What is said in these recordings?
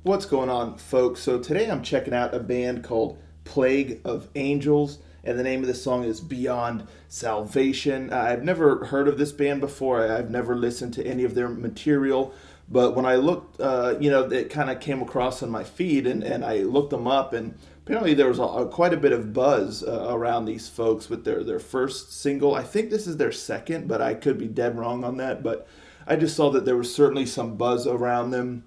What's going on, folks? So today I'm checking out a band called Plague of Angels, and the name of the song is Beyond Salvation. I've never heard of this band before. I've never listened to any of their material, but when I looked, it kind of came across on my feed, and I looked them up, and apparently there was quite a bit of buzz around these folks with their first single. I think this is their second, but I could be dead wrong on that. But I just saw that there was certainly some buzz around them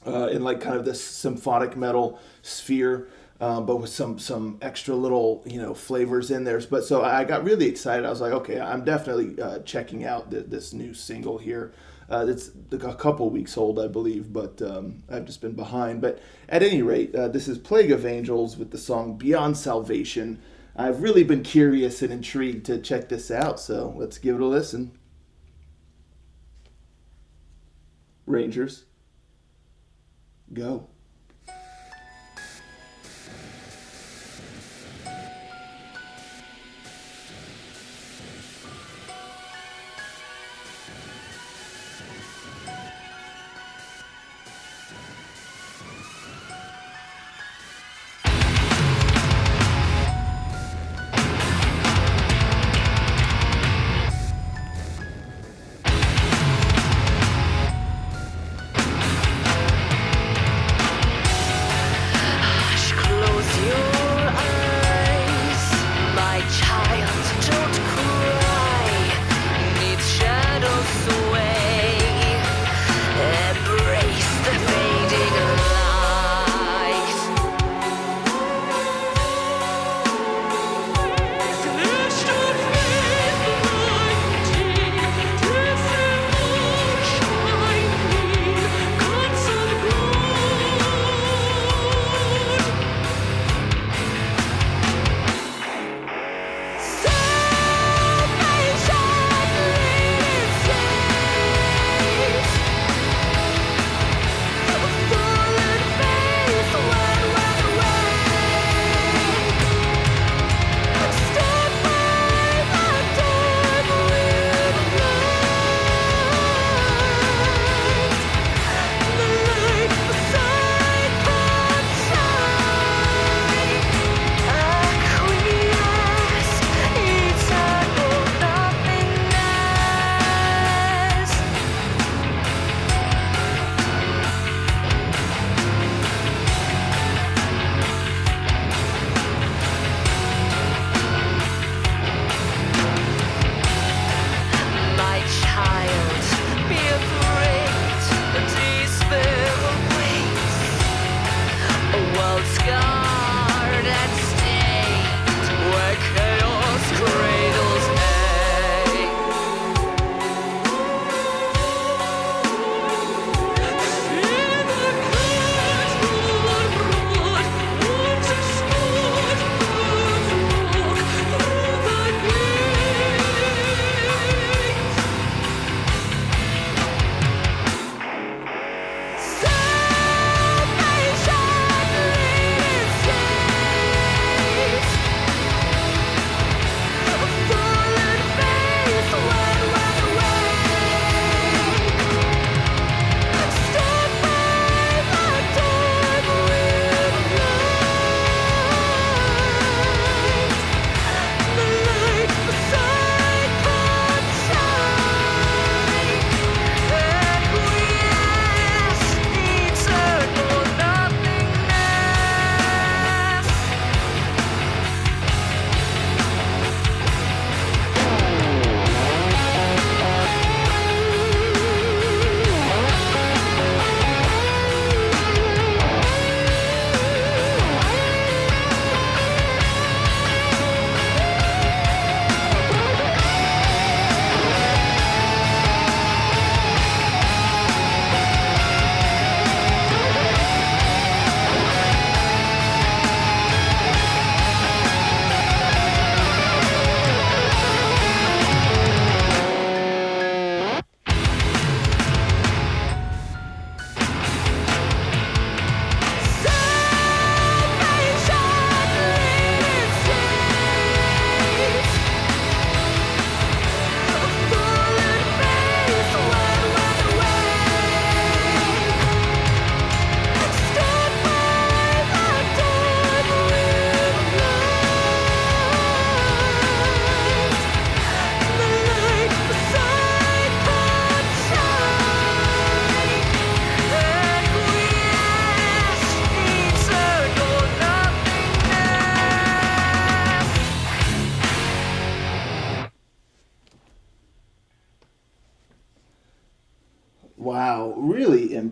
in like kind of this symphonic metal sphere, but with some extra little flavors in there. But so I got really excited. I was like, okay, I'm definitely checking out this new single here. It's a couple weeks old, I believe, but I've just been behind. But at any rate, this is Plague of Angels with the song Beyond Salvation. I've really been curious and intrigued to check this out, so let's give it a listen. Rangers, go.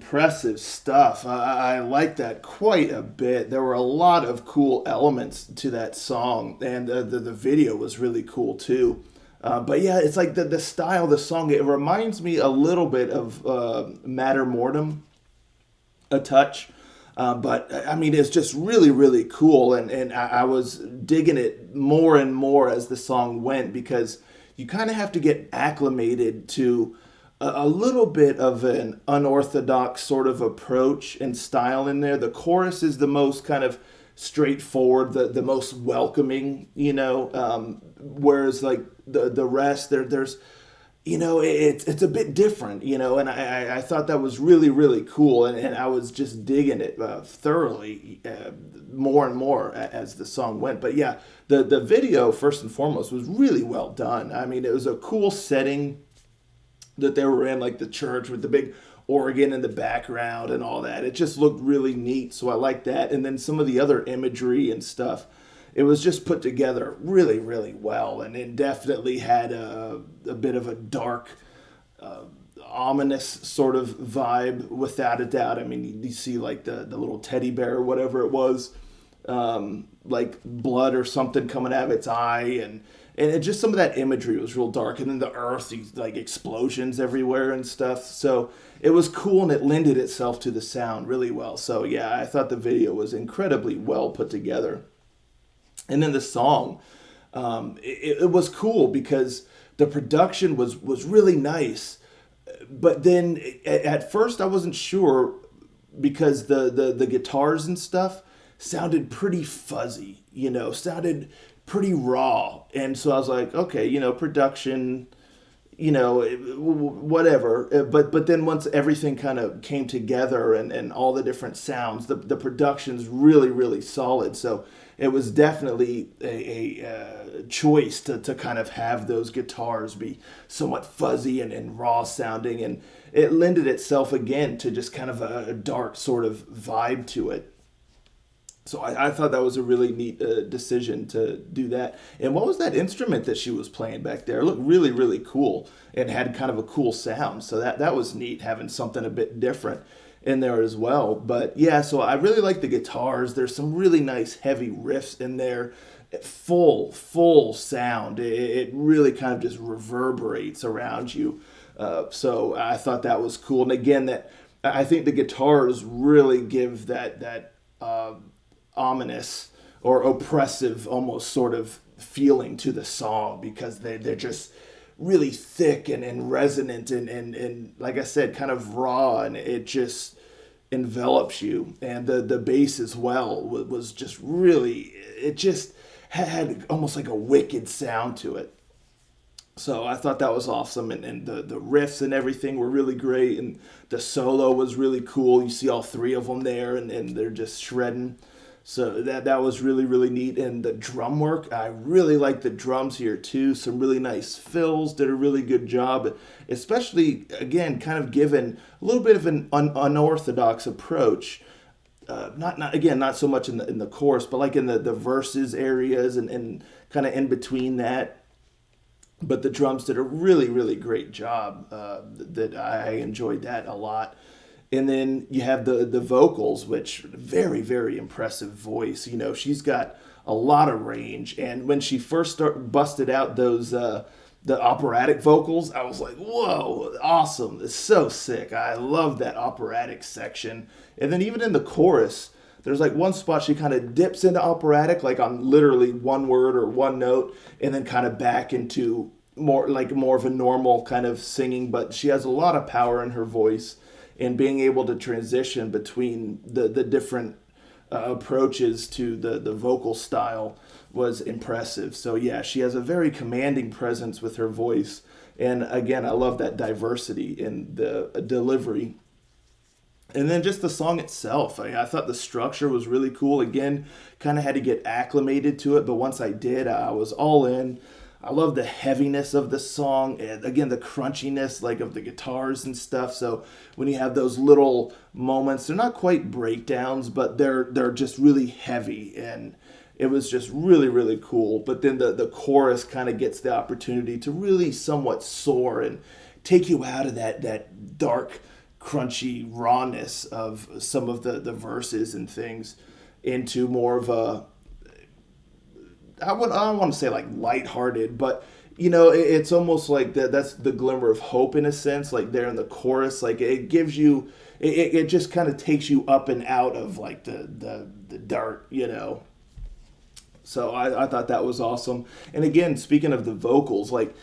impressive stuff. I like that quite a bit. There were a lot of cool elements to that song, and the video was really cool too. But yeah, it's like the style of the song. It reminds me a little bit of Matter Mortem, a touch. But I mean, it's just really, really cool, and I was digging it more and more as the song went because you kind of have to get acclimated to a little bit of an unorthodox sort of approach and style in there. The chorus is the most kind of straightforward, the most welcoming, whereas like the rest there's it's a bit different, and I thought that was really, really cool, and I was just digging it thoroughly more and more as the song went. But yeah, the video, first and foremost, was really well done. I mean, it was a cool setting that they were in, like the church with the big organ in the background and all that. It just looked really neat, so I like that. And then some of the other imagery and stuff, it was just put together really, really well, and it definitely had a bit of a dark, ominous sort of vibe, without a doubt. I mean, you see like the little teddy bear or whatever it was, like blood or something coming out of its eye, and it just some of that imagery was real dark. And then the earth, these like explosions everywhere and stuff. So it was cool, and it lended itself to the sound really well. So yeah, I thought the video was incredibly well put together. And then the song, it was cool because the production was really nice. But then at first I wasn't sure because the guitars and stuff sounded pretty fuzzy, sounded pretty raw. And so I was like, okay, production, whatever. But then once everything kind of came together and all the different sounds, the production's really, really solid. So it was definitely a choice to kind of have those guitars be somewhat fuzzy and raw sounding. And it lended itself again to just kind of a dark sort of vibe to it. So I thought that was a really neat decision to do that. And what was that instrument that she was playing back there? It looked really, really cool and had kind of a cool sound. So that was neat, having something a bit different in there as well. But yeah, so I really like the guitars. There's some really nice heavy riffs in there. Full sound. It really kind of just reverberates around you. So I thought that was cool. And again, that I think the guitars really give that ominous or oppressive almost sort of feeling to the song, because they're just really thick and resonant and like I said, kind of raw, and it just envelops you. And the bass as well was just really, it just had almost like a wicked sound to it. So I thought that was awesome, and the riffs and everything were really great, and the solo was really cool. You see all three of them there, and they're just shredding. So that was really, really neat. And the drum work, I really like the drums here too. Some really nice fills, did a really good job, especially, again, kind of given a little bit of an unorthodox approach. Not so much in the chorus, but like in the verses areas and kind of in between that. But the drums did a really, really great job. That I enjoyed that a lot. And then you have the vocals, which very, very impressive voice. She's got a lot of range. And when she first busted out those the operatic vocals, I was like, whoa, awesome. It's so sick. I love that operatic section. And then even in the chorus, there's like one spot she kind of dips into operatic, like on literally one word or one note, and then kind of back into more of a normal kind of singing. But she has a lot of power in her voice, and being able to transition between the different approaches to the vocal style was impressive. So yeah, she has a very commanding presence with her voice. And again, I love that diversity in the delivery. And then just the song itself, I thought the structure was really cool. Again, kind of had to get acclimated to it, but once I did, I was all in. I love the heaviness of the song, and again, the crunchiness like of the guitars and stuff. So when you have those little moments, they're not quite breakdowns, but they're just really heavy, and it was just really, really cool. But then the chorus kind of gets the opportunity to really somewhat soar and take you out of that dark, crunchy rawness of some of the verses and things into more of a, I don't want to say like lighthearted, but it's almost like that's the glimmer of hope in a sense, like there in the chorus, like it gives you, it just kind of takes you up and out of like the dirt, So I thought that was awesome. And again, speaking of the vocals, like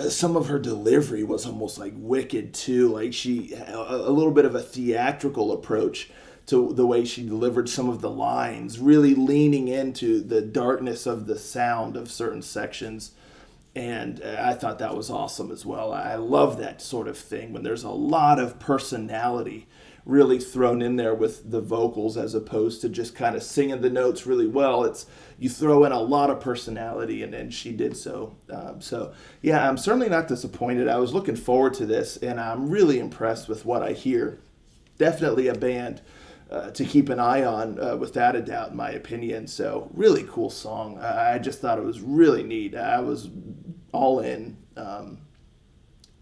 some of her delivery was almost like wicked too. Like a little bit of a theatrical approach to the way she delivered some of the lines, really leaning into the darkness of the sound of certain sections. And I thought that was awesome as well. I love that sort of thing when there's a lot of personality really thrown in there with the vocals as opposed to just kind of singing the notes really well. It's you throw in a lot of personality, and she did so. So yeah, I'm certainly not disappointed. I was looking forward to this, and I'm really impressed with what I hear. Definitely a band to keep an eye on, without a doubt, in my opinion. So really cool song. I just thought it was really neat. I was all in.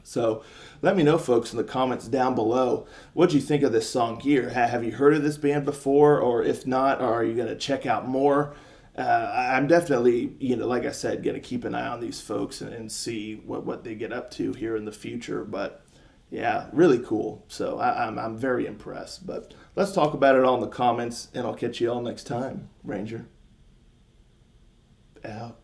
So let me know, folks, in the comments down below, what you think of this song here. Have you heard of this band before? Or if not, are you going to check out more? I'm definitely, like I said, going to keep an eye on these folks and see what they get up to here in the future. But yeah, really cool. So I'm very impressed. But let's talk about it all in the comments, and I'll catch you all next time. Ranger out.